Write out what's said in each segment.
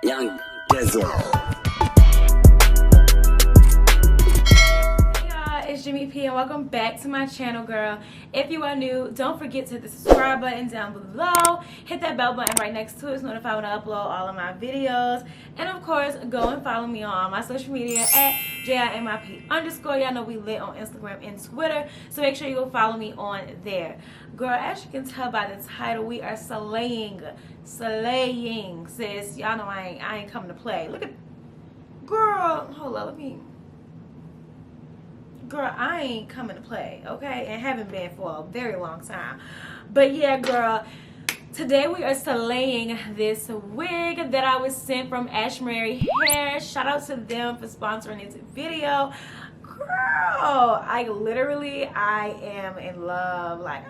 Young Dizzle. Hey y'all, it's Jimmy P and welcome back to my channel, girl. If you are new, don't forget to hit the subscribe button down below. Hit that bell button right next to it to notify when I upload all of my videos. And of course, go and follow me on my social media at JIMIP_. Y'all know we lit on Instagram and Twitter, so make sure you go follow me on there. Girl, as you can tell by the title, we are slaying, sis. Y'all know I ain't coming to play. Look at, girl, hold up, girl, I ain't coming to play, okay? And haven't been for a very long time. But yeah, girl, today we are slaying this wig that I was sent from Ashimary Hair. Shout out to them for sponsoring this video. Girl, I am in love. Like,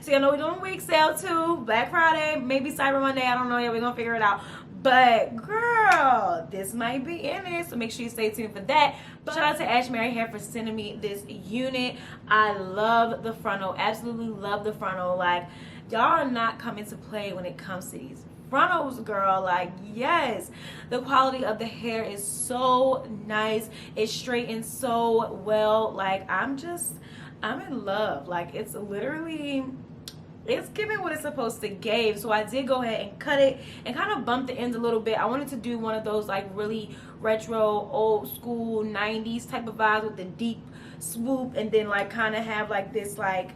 so y'all know we're doing wig sale too. Black Friday, maybe Cyber Monday, I don't know yet. We're gonna figure it out. But girl, this might be in it, so make sure you stay tuned for that. But shout out to Ashimary Hair for sending me this unit. I love the frontal, absolutely love the frontal. Like, y'all are not coming to play when it comes to these frontals, girl. Like, yes, the quality of the hair is so nice. It straightens so well. Like, I'm in love. Like, it's literally, it's giving what it's supposed to give. So I did go ahead and cut it and kind of bump the ends a little bit. I wanted to do one of those like really retro, old school 90s type of vibes with the deep swoop, and then like kind of have like this like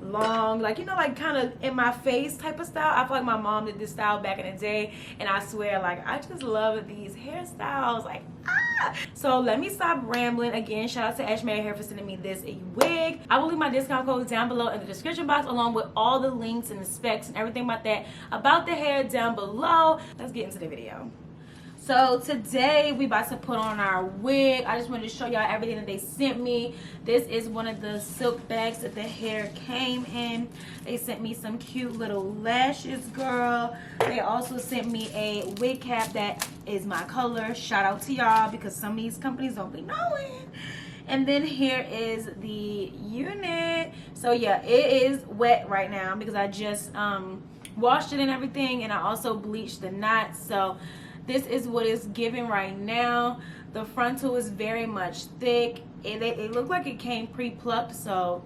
long, like, you know, like kind of in my face type of style. I feel like my mom did this style back in the day, and I swear, like, I just love these hairstyles. Like, so let me stop rambling. Again, shout out to Ashimary Hair for sending me this wig. I will leave my discount code down below in the description box, along with all the links and the specs and everything about that, about the hair down below. Let's get into the video. So today we about to put on our wig. I just wanted to show y'all everything that they sent me. This is one of the silk bags that the hair came in. They sent me some cute little lashes, girl. They also sent me a wig cap that is my color. Shout out to y'all, because some of these companies don't be knowing. And then here is the unit. So yeah, it is wet right now because I just washed it and everything, and I also bleached the knots. So this is what it's giving right now. The frontal is very much thick. It looked like it came pre-plucked, so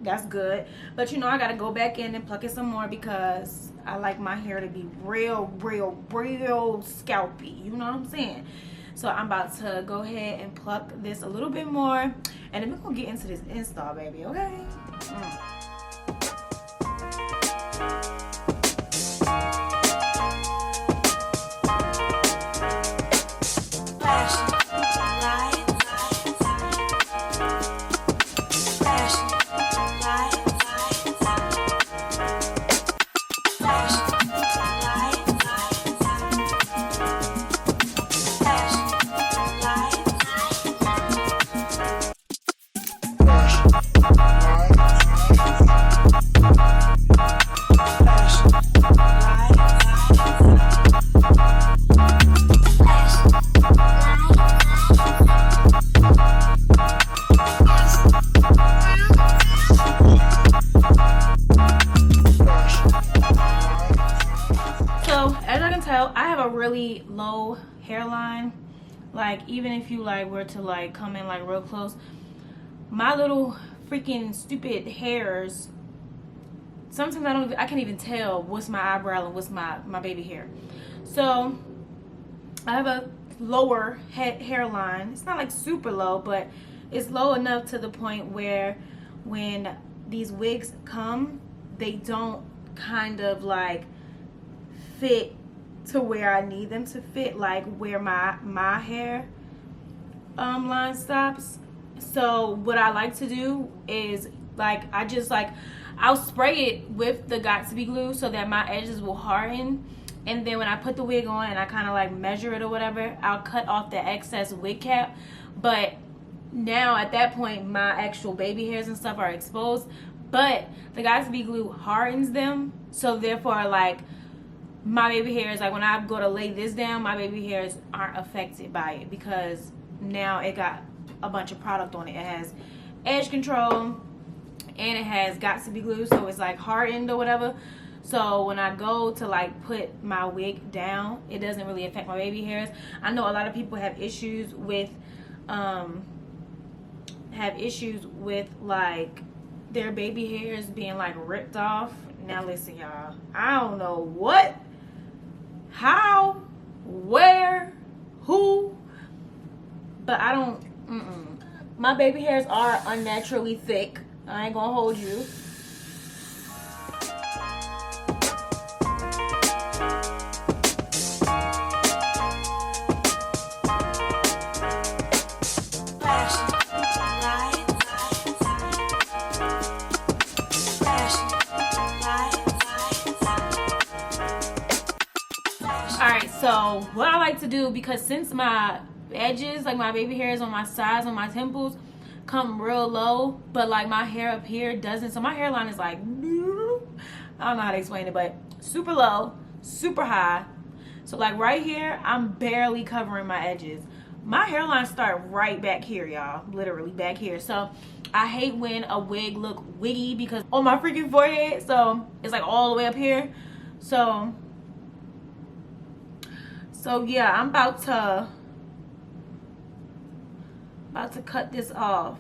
that's good. But you know, I gotta go back in and pluck it some more because I like my hair to be real scalpy. You know what I'm saying? So I'm about to go ahead and pluck this a little bit more, and then we're gonna get into this install, baby, okay? I have a really low hairline. Like, even if you like were to like come in like real close, my little freaking stupid hairs, sometimes I can't even tell what's my eyebrow and what's my baby hair. So I have a lower hairline. It's not like super low, but it's low enough to the point where when these wigs come, they don't kind of like fit to where I need them to fit, like where my hair line stops. So what I like to do is like I'll spray it with the Got2b glue so that my edges will harden, and then when I put the wig on and I kind of like measure it or whatever, I'll cut off the excess wig cap. But now at that point my actual baby hairs and stuff are exposed, but the Got2b glue hardens them, so therefore like my baby hairs, like when I go to lay this down, my baby hairs aren't affected by it because now it got a bunch of product on it. It has edge control and it has Got2b glue, so it's like hardened or whatever. So when I go to like put my wig down, it doesn't really affect my baby hairs. I know a lot of people have issues with like their baby hairs being like ripped off. Now listen, y'all, I don't know what, how, where, who, but I don't, my baby hairs are unnaturally thick. I ain't gonna hold you. So what I like to do, because since my edges, like my baby hairs on my sides, on my temples, come real low, but like my hair up here doesn't. So my hairline is like, I don't know how to explain it, but super low, super high. So like right here, I'm barely covering my edges. My hairline start right back here, y'all, literally back here. So I hate when a wig look wiggy because on my freaking forehead, so it's like all the way up here. So yeah, I'm about to cut this off.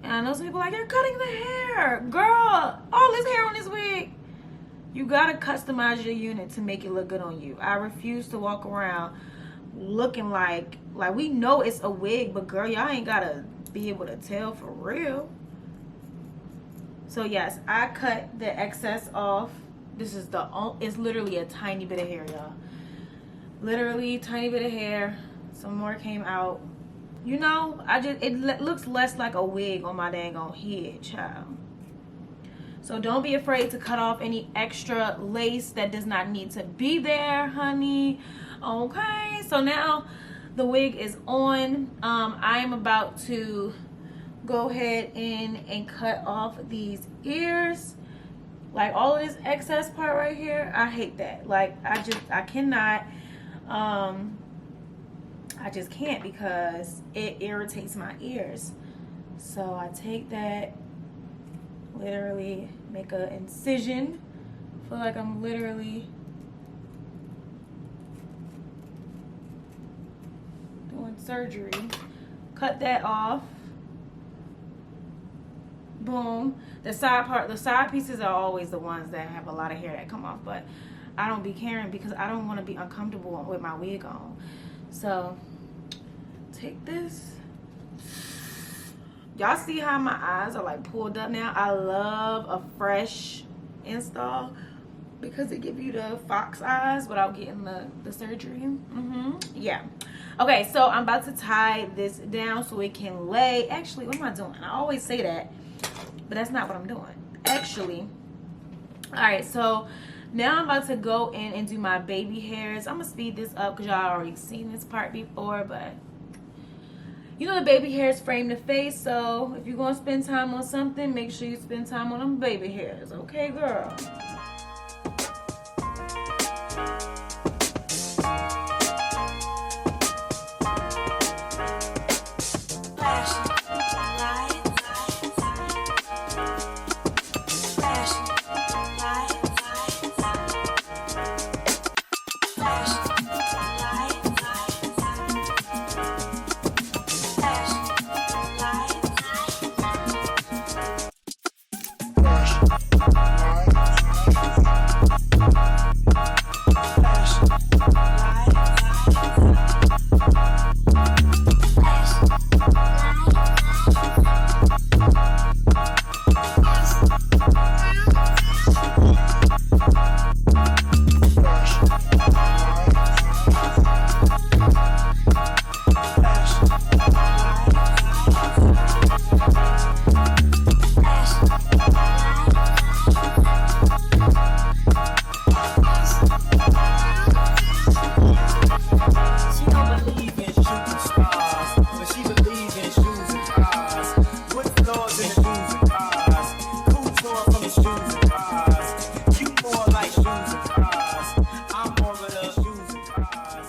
And I know some people are like, you're cutting the hair. Girl, all this hair on this wig. You gotta customize your unit to make it look good on you. I refuse to walk around looking like we know it's a wig, but girl, y'all ain't gotta be able to tell for real. So yes, I cut the excess off. This is it's literally a tiny bit of hair, y'all. Literally tiny bit of hair. Some more came out. You know, it looks less like a wig on my dang on head, child. So don't be afraid to cut off any extra lace that does not need to be there, honey. Okay, so now the wig is on. I am about to go ahead and cut off these ears. Like all of this excess part right here, I hate that. Like I cannot. I just can't because it irritates my ears. So I take that, literally make an incision. Feel like I'm literally doing surgery. Cut that off. Boom. The side pieces are always the ones that have a lot of hair that come off, but I don't be caring because I don't want to be uncomfortable with my wig on. So take this. Y'all see how my eyes are like pulled up now? I love a fresh install because it gives you the fox eyes without getting the surgery. Yeah. Okay, so I'm about to tie this down so it can lay. Actually, what am I doing? I always say that, but that's not what I'm doing. Actually, all right, so now I'm about to go in and do my baby hairs. I'm gonna speed this up because y'all already seen this part before, but you know the baby hairs frame the face, so if you're gonna spend time on something, make sure you spend time on them baby hairs, okay, girl?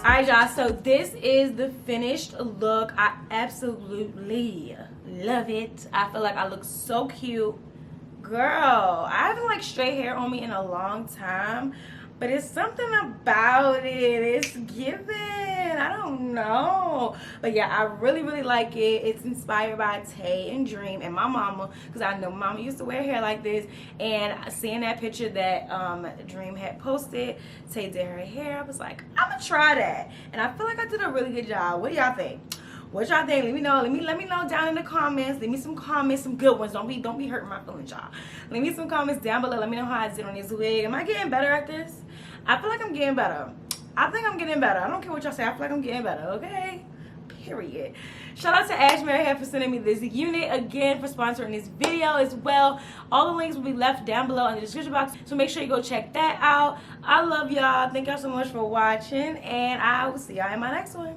Alright y'all, so this is the finished look. I absolutely love it. I feel like I look so cute. girl, I haven't like straight hair on me in a long time, but it's something about it. It's given. I don't know. But yeah, I really, really like it. It's inspired by Tay and Dream and my mama, because I know mama used to wear hair like this. And seeing that picture that Dream had posted, Tay did her hair, I was like, I'm gonna try that. And I feel like I did a really good job. What do y'all think? What y'all think? Let me know. Let me know down in the comments. Leave me some comments, some good ones. Don't be hurting my feelings, y'all. Leave me some comments down below. Let me know how I did on this wig. Am I getting better at this? I feel like I'm getting better. I think I'm getting better. I don't care what y'all say. I feel like I'm getting better, okay? Period. Shout out to Ashimary Hair for sending me this unit, again for sponsoring this video as well. All the links will be left down below in the description box, so make sure you go check that out. I love y'all. Thank y'all so much for watching, and I will see y'all in my next one.